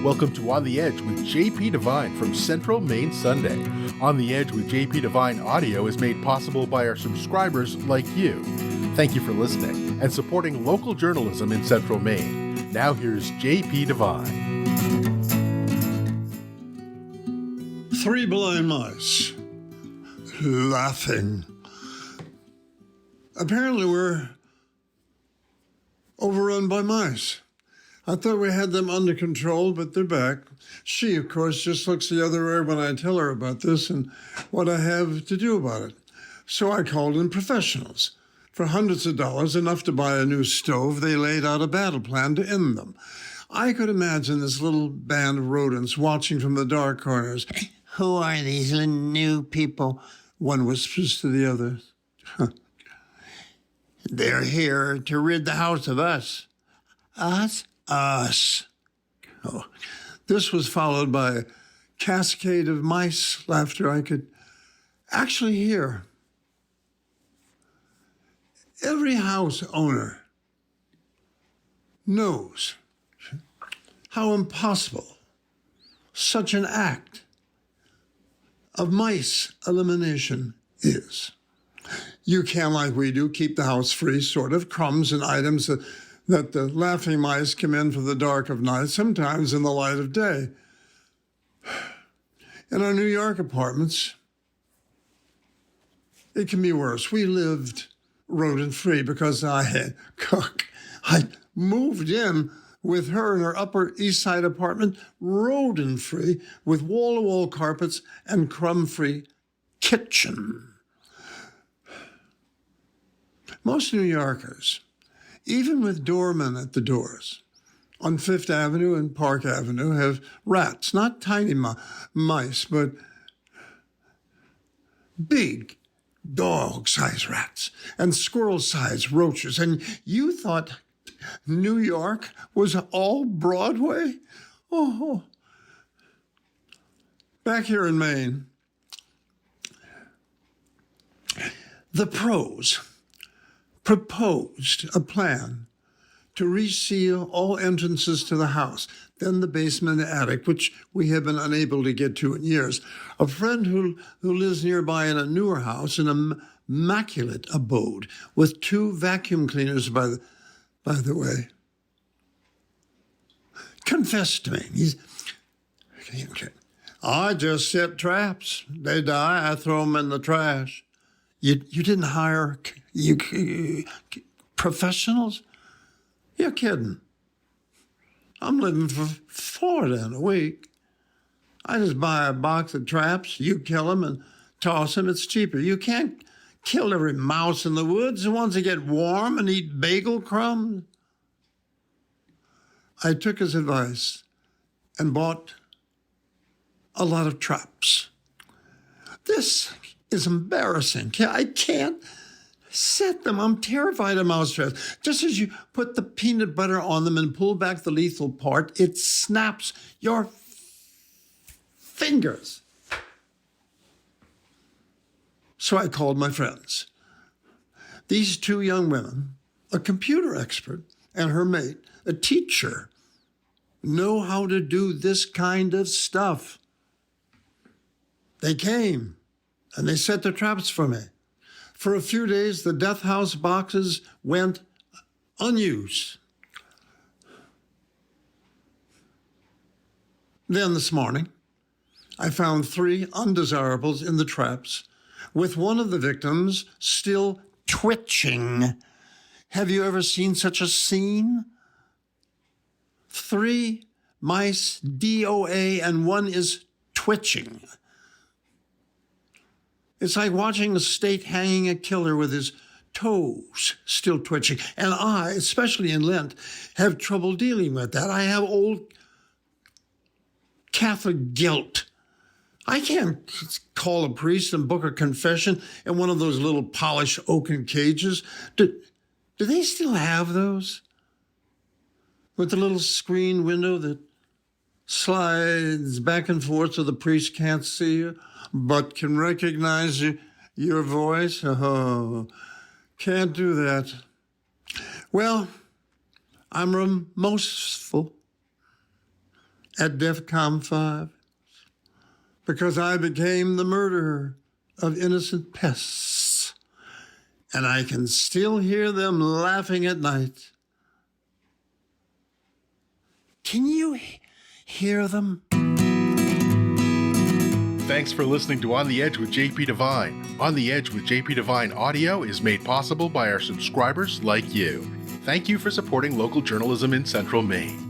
Welcome to On the Edge with JP Devine from Central Maine Sunday. On the Edge with JP Devine audio is made possible by our subscribers like you. Thank you for listening and supporting local journalism in Central Maine. Now here's JP Devine. 3 blind mice laughing. Apparently we're overrun by mice. I thought we had them under control, but they're back. She, of course, just looks the other way when I tell her about this and what I have to do about it. So I called in professionals. For hundreds of dollars, enough to buy a new stove, they laid out a battle plan to end them. I could imagine this little band of rodents watching from the dark corners. Who are these new people? One whispers to the other. They're here to rid the house of us. Us? Us. Oh. This was followed by a cascade of mice laughter I could actually hear. Every house owner knows how impossible such an act of mice elimination is. You can, like we do, keep the house free, sort of, crumbs and items that the laughing mice come in for the dark of night, sometimes in the light of day. In our New York apartments, it can be worse. We lived rodent-free because I moved in with her in her Upper East Side apartment, rodent-free, with wall-to-wall carpets and crumb-free kitchen. Most New Yorkers, even with doormen at the doors, on Fifth Avenue and Park Avenue, have rats, not tiny mice, but big dog-sized rats and squirrel-sized roaches. And you thought New York was all Broadway? Oh. Back here in Maine, the pros proposed a plan to reseal all entrances to the house, then the basement and attic, which we have been unable to get to in years. A friend who lives nearby in a newer house, an immaculate abode with 2 vacuum cleaners, by the way, confessed to me. Okay. I just set traps. They die, I throw them in the trash. You didn't hire professionals? You're kidding. I'm living for Florida in a week. I just buy a box of traps, you kill them and toss them. It's cheaper. You can't kill every mouse in the woods, the ones that get warm and eat bagel crumbs. I took his advice and bought a lot of traps. This is embarrassing. I can't set them. I'm terrified of mousetraps. Just as you put the peanut butter on them and pull back the lethal part, it snaps your fingers. So I called my friends. These 2 young women, a computer expert and her mate, a teacher, know how to do this kind of stuff. They came and they set the traps for me. For a few days, the death house boxes went unused. Then this morning, I found 3 undesirables in the traps, with one of the victims still twitching. Have you ever seen such a scene? 3 mice, DOA, and one is twitching. It's like watching a state hanging a killer with his toes still twitching. And I, especially in Lent, have trouble dealing with that. I have old Catholic guilt. I can't call a priest and book a confession in one of those little polished oaken cages. Do they still have those? With the little screen window that slides back and forth so the priest can't see you, but can recognize your voice? Oh, can't do that. Well, I'm remorseful at DEFCON 5 because I became the murderer of innocent pests, and I can still hear them laughing at night. Can you hear them? Thanks for listening to On the Edge with JP Devine. On the Edge with JP Devine audio is made possible by our subscribers like you. Thank you for supporting local journalism in Central Maine.